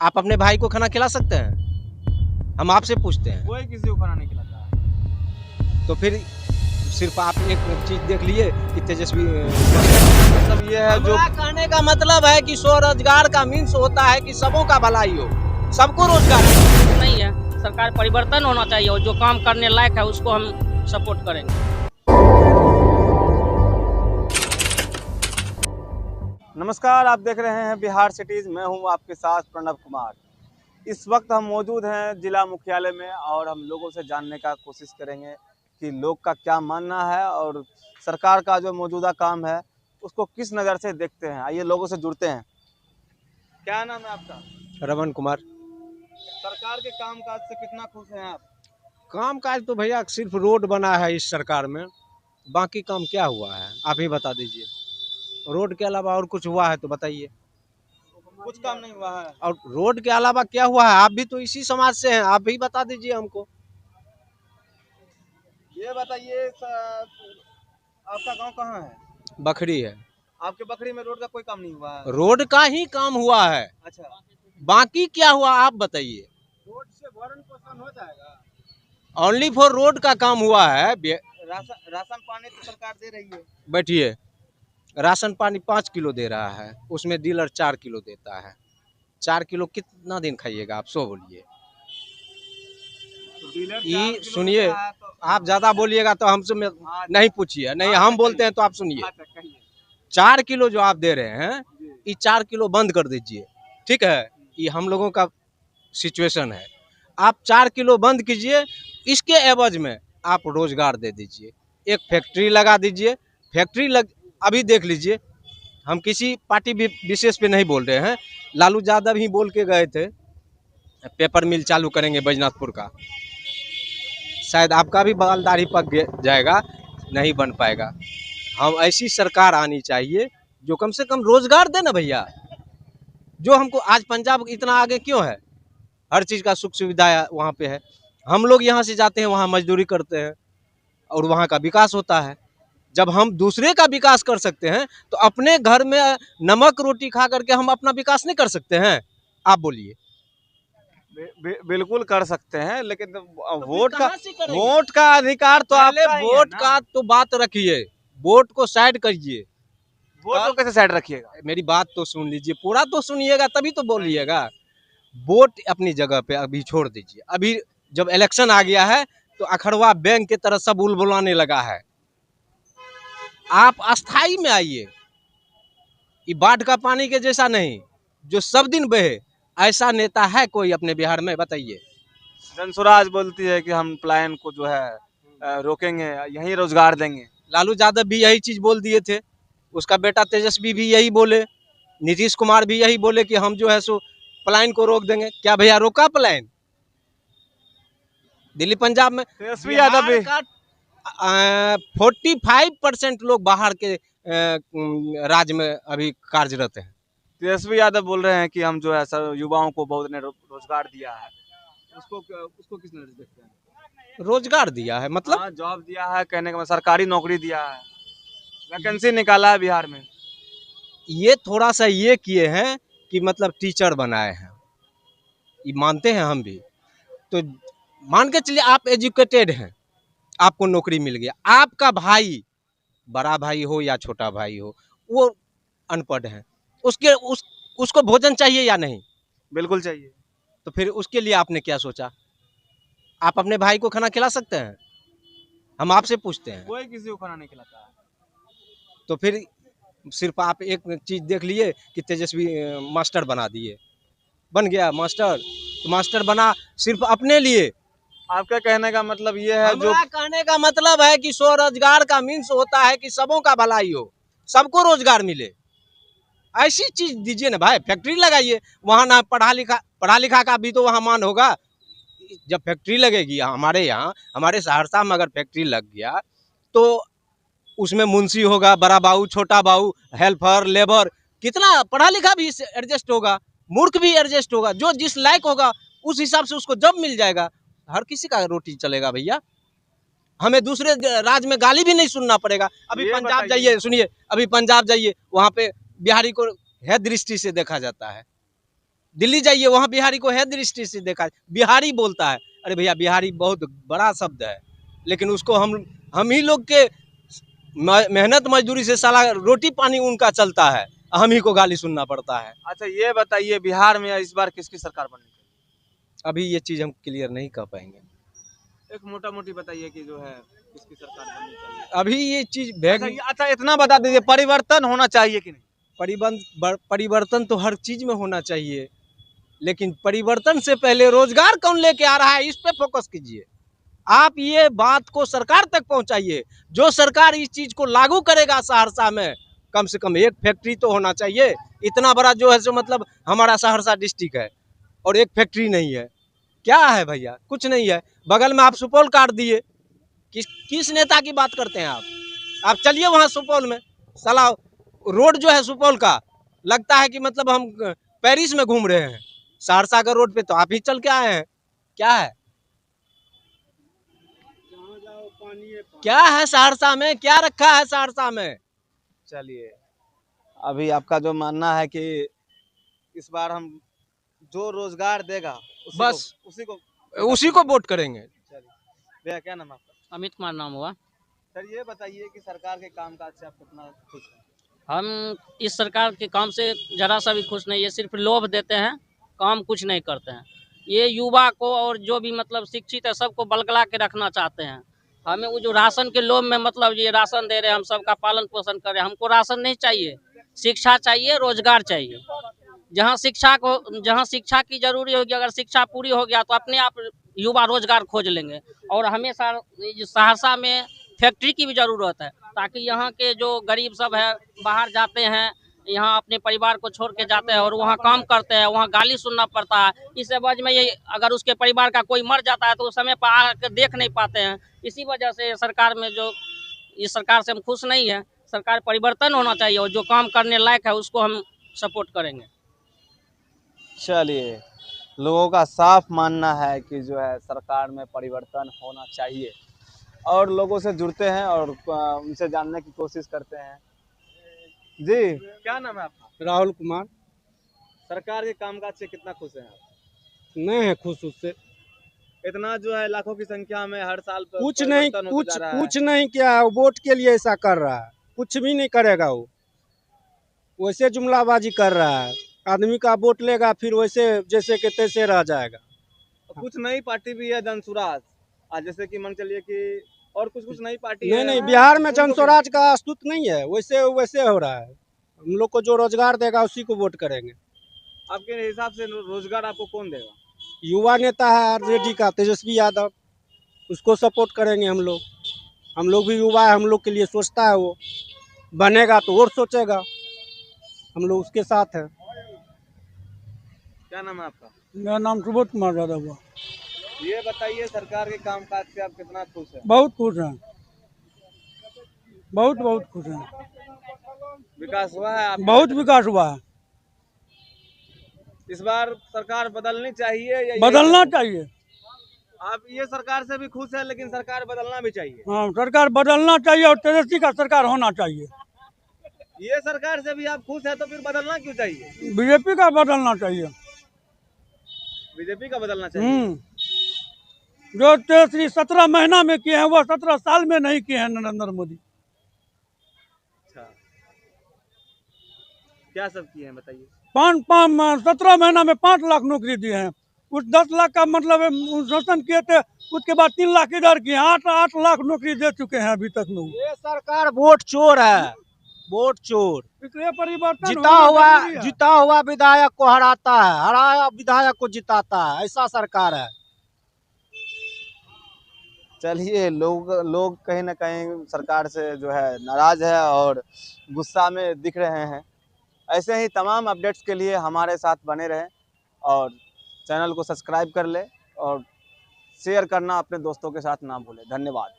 आप अपने भाई को खाना खिला सकते हैं? हम आपसे पूछते हैं। कोई किसी को खाना नहीं खिलाता। तो फिर सिर्फ आप एक चीज देख लिए कि तेजस्वी मतलब ये है जो कहने का मतलब है कि स्वरोजगार का मीन्स होता है कि सबों का भलाई हो, सबको रोजगार नहीं है। सरकार परिवर्तन होना चाहिए और जो काम करने लायक है उसको हम सपोर्ट करेंगे। नमस्कार, आप देख रहे हैं बिहार सिटीज। मैं हूं आपके साथ प्रणव कुमार। इस वक्त हम मौजूद हैं जिला मुख्यालय में और हम लोगों से जानने का कोशिश करेंगे कि लोग का क्या मानना है और सरकार का जो मौजूदा काम है उसको किस नज़र से देखते हैं। आइए लोगों से जुड़ते हैं। क्या नाम है आपका? रमन कुमार। सरकार के काम काज से कितना खुश हैं आप? काम काज तो भैया सिर्फ रोड बना है इस सरकार में, बाकी काम क्या हुआ है आप ही बता दीजिए। रोड के अलावा और कुछ हुआ है तो बताइए। कुछ काम नहीं हुआ है। और रोड के अलावा क्या हुआ है? आप भी तो इसी समाज से हैं, आप ही बता दीजिए हमको। ये बताइए आपका गांव कहाँ है? बखरी है। आपके बखरी में रोड का कोई काम नहीं हुआ है? रोड का ही काम हुआ है, अच्छा, बाकी क्या हुआ आप बताइए। रोड से भरण पोषण हो जाएगा? ओनली फॉर रोड का काम हुआ है। राशन पानी तो सरकार दे रही है। बैठिए, राशन पानी 5 किलो दे रहा है, उसमें डीलर 4 किलो देता है। 4 किलो कितना दिन खाइएगा आप, सो बोलिए। ये सुनिए, आप ज्यादा बोलिएगा तो हमसे नहीं पूछिए, नहीं हम बोलते हैं तो आप सुनिए। 4 किलो जो आप दे रहे हैं, ये 4 किलो बंद कर दीजिए, ठीक है। ये हम लोगों का सिचुएशन है। आप 4 किलो बंद कीजिए, इसके एवज में आप रोजगार दे दीजिए, एक फैक्ट्री लगा दीजिए। फैक्ट्री अभी देख लीजिए, हम किसी पार्टी विशेष पे नहीं बोल रहे हैं। लालू यादव ही बोल के गए थे पेपर मिल चालू करेंगे बैजनाथपुर का। शायद आपका भी बाल दाढ़ी पक जाएगा, नहीं बन पाएगा। हम ऐसी सरकार आनी चाहिए जो कम से कम रोजगार दे ना भैया। जो हमको आज पंजाब इतना आगे क्यों है, हर चीज़ का सुख सुविधा वहाँ पे है। हम लोग यहाँ से जाते हैं, वहाँ मजदूरी करते हैं और वहाँ का विकास होता है। जब हम दूसरे का विकास कर सकते हैं तो अपने घर में नमक रोटी खा करके हम अपना विकास नहीं कर सकते हैं? आप बोलिए। बिल्कुल कर सकते हैं, लेकिन तो वोट का अधिकार तो आप वोट का तो बात रखिए, वोट को साइड करिए। वोट को कैसे साइड रखिएगा? मेरी बात तो सुन लीजिए, पूरा तो सुनिएगा तभी तो बोलिएगा। वोट अपनी जगह पे अभी छोड़ दीजिए। अभी जब इलेक्शन आ गया है तो अखड़वा बैंक की तरह सब बुलबुलाने लगा है। आप अस्थाई में आइए। ये बाढ़ का पानी के जैसा नहीं जो सब दिन बहे, ऐसा नेता है कोई अपने बिहार में? बताइए। जनसुराज बोलती है कि हम पलायन को जो है रोकेंगे, यही रोजगार देंगे। लालू यादव भी यही चीज बोल दिए थे, उसका बेटा तेजस्वी भी यही बोले, नीतीश कुमार भी यही बोले कि हम जो है सो पलायन को रोक देंगे। क्या भैया रोका पलायन? दिल्ली पंजाब में तेजस्वी यादव भी 45% लोग बाहर के राज्य में अभी कार्यरत हैं। तेजस्वी यादव बोल रहे हैं कि हम जो है सर युवाओं को बहुत ने रोजगार दिया है। उसको किस नजर से देखते हैं? रोजगार दिया है मतलब? हाँ, जॉब दिया है, कहने का मतलब सरकारी नौकरी दिया है, वैकेंसी निकाला है बिहार में। ये थोड़ा सा ये किए हैं कि मतलब टीचर बनाए हैं, ये मानते हैं हम भी। तो मान के चलिए आप एजुकेटेड हैं, आपको नौकरी मिल गया। आपका भाई, बड़ा भाई हो या छोटा भाई हो, वो अनपढ़ है, उसको भोजन चाहिए या नहीं? बिल्कुल चाहिए। तो फिर उसके लिए आपने क्या सोचा? आप अपने भाई को खाना खिला सकते हैं? हम आपसे पूछते हैं। कोई किसी को खाना नहीं खिलाता है। तो फिर सिर्फ आप एक चीज देख लिए कि तेजस्वी मास्टर बना दिए, बन गया मास्टर। तो मास्टर बना सिर्फ अपने लिए। आपका कहने का मतलब ये है, जो कहने का मतलब है कि स्वरोजगार का मीन्स होता है कि सबों का भलाई हो, सबको रोजगार मिले। ऐसी चीज दीजिए ना भाई, फैक्ट्री लगाइए। वहाँ ना पढ़ा लिखा का भी तो वहाँ मान होगा। जब फैक्ट्री लगेगी हमारे यहाँ, हमारे सहरसा में अगर फैक्ट्री लग गया तो उसमें मुंशी होगा, बड़ा बाबू, छोटा बाबू, हेल्पर, लेबर, कितना पढ़ा लिखा भी एडजस्ट होगा, मूर्ख भी एडजस्ट होगा। जो जिस लायक होगा उस हिसाब से उसको जॉब मिल जाएगा। हर किसी का रोटी चलेगा भैया। हमें दूसरे राज्य में गाली भी नहीं सुनना पड़ेगा। अभी पंजाब जाइए, सुनिए, अभी पंजाब जाइए, वहाँ पे बिहारी को है दृष्टि से देखा जाता है। दिल्ली जाइए, वहाँ बिहारी को है दृष्टि से देखा, बिहारी बोलता है, अरे भैया बिहारी बहुत बड़ा शब्द है, लेकिन उसको हम ही लोग के मेहनत मजदूरी से साला रोटी पानी उनका चलता है, हम ही को गाली सुनना पड़ता है। अच्छा ये बताइए, बिहार में इस बार किसकी सरकार बननी चाहिए? अभी ये चीज हम क्लियर नहीं कर पाएंगे। एक मोटा मोटी बताइए कि जो है किसकी सरकार बननी चाहिए। अभी ये चीज अच्छा इतना बता दीजिए, परिवर्तन होना चाहिए कि नहीं? परिवर्तन तो हर चीज में होना चाहिए, लेकिन परिवर्तन से पहले रोजगार कौन लेके आ रहा है, इस पे फोकस कीजिए। आप ये बात को सरकार तक पहुंचाइए। जो सरकार इस चीज को लागू करेगा सहरसा में, कम से कम एक फैक्ट्री तो होना चाहिए। इतना बड़ा जो है सो मतलब हमारा सहरसा डिस्ट्रिक्ट है और एक फैक्ट्री नहीं है, क्या है भैया? कुछ नहीं है। बगल में आप सुपौल काट दिए। किस नेता की बात करते हैं आप चलिए वहाँ सुपौल में, साला रोड जो है सुपौल का लगता है कि मतलब हम पेरिस में घूम रहे हैं। सहरसा का रोड पे तो आप ही चल के आए हैं, क्या है? क्या है सहरसा में, क्या रखा है सहरसा में? चलिए, अभी आपका जो मानना है कि इस बार हम जो रोजगार देगा बस उसी को वोट करेंगे। चलिए भैया, क्या नाम है आपका? अमित कुमार नाम हुआ। सर ये बताइए कि सरकार के कामकाज से आप कितना खुश हैं? हम इस सरकार के काम से जरा सा भी खुश नहीं है, सिर्फ लोभ देते हैं, काम कुछ नहीं करते हैं। ये युवा को और जो भी मतलब शिक्षित है सबको बलगला के रखना चाहते हैं। हमें वो जो राशन के लोभ में मतलब ये राशन दे रहे हैं, हम सबका पालन पोषण कर रहे हैं, हमको राशन नहीं चाहिए, शिक्षा चाहिए, रोजगार चाहिए। जहाँ शिक्षा की जरूरी होगी, अगर शिक्षा पूरी हो गया तो अपने आप युवा रोजगार खोज लेंगे। और हमेशा सहरसा में फैक्ट्री की भी जरूरत है, ताकि यहाँ के जो गरीब सब है बाहर जाते हैं, यहाँ अपने परिवार को छोड़ के जाते हैं और वहाँ काम करते हैं, वहाँ गाली सुनना पड़ता है। इस वजह में ये अगर उसके परिवार का कोई मर जाता है तो उस समय पर आकर देख नहीं पाते हैं। इसी वजह से सरकार में जो इस सरकार से हम खुश नहीं है। सरकार परिवर्तन होना चाहिए और जो काम करने लायक है उसको हम सपोर्ट करेंगे। चलिए, लोगों का साफ मानना है कि जो है सरकार में परिवर्तन होना चाहिए और लोगों से जुड़ते हैं और उनसे जानने की कोशिश करते हैं। जी, क्या नाम है आपका? राहुल कुमार। सरकार के कामकाज से कितना खुश हैं आप? नहीं है खुश उससे, इतना जो है लाखों की संख्या में हर साल कुछ नहीं किया, वोट के लिए ऐसा कर रहा है, कुछ भी नहीं करेगा वो, वैसे जुमलाबाजी कर रहा है। आदमी का वोट लेगा फिर वैसे जैसे के तैसे रह जाएगा। कुछ नई पार्टी भी है जनसुराज, आज जैसे कि मान चलिए कि और कुछ नई पार्टी नहीं बिहार में जनसुराज का अस्तित्व नहीं है, वैसे वैसे हो रहा है। हम लोग को जो रोजगार देगा उसी को वोट करेंगे। आपके हिसाब से रोजगार आपको कौन देगा? युवा नेता है आरजेडी का तेजस्वी यादव, उसको सपोर्ट करेंगे हम लोग। हम लोग भी युवा है, हम लोग के लिए सोचता है, वो बनेगा तो और सोचेगा, हम लोग उसके साथ हैं। क्या नाम है आपका? मेरा नाम सुबोध कुमार यादव हुआ। ये बताइए, सरकार के कामकाज से आप कितना खुश हैं? बहुत खुश हैं, बहुत खुश हैं। विकास हुआ है? बहुत विकास हुआ है। इस बार सरकार बदलनी चाहिए या बदलना चाहिए। आप ये सरकार से भी खुश है, लेकिन सरकार बदलना भी चाहिए। हाँ, सरकार बदलना चाहिए और तेजस्वी का सरकार होना चाहिए। ये सरकार से भी आप खुश है तो फिर बदलना क्यों चाहिए? बीजेपी का बदलना चाहिए। बीजेपी का बदलना चाहिए। जो तेजस्वी 17 महीना में किए हैं वो 17 साल में नहीं किए हैं नरेंद्र मोदी। अच्छा, क्या सब किए हैं बताइए? 17 महीना में 5 लाख नौकरी दिए हैं। उस 10 लाख का मतलब शासन किए थे, उसके बाद 3 लाख इधर किए, 8 लाख नौकरी दे चुके हैं अभी तक में। ये सरकार वोट चोर है, वोट चोर। परिवर्तन जीता हुआ विधायक को हराता है, हराया विधायक को जिताता है, ऐसा सरकार है। चलिए, लोग कहीं ना कहीं सरकार से जो है नाराज है और गुस्सा में दिख रहे हैं। ऐसे ही तमाम अपडेट्स के लिए हमारे साथ बने रहें और चैनल को सब्सक्राइब कर ले और शेयर करना अपने दोस्तों के साथ ना भूलें। धन्यवाद।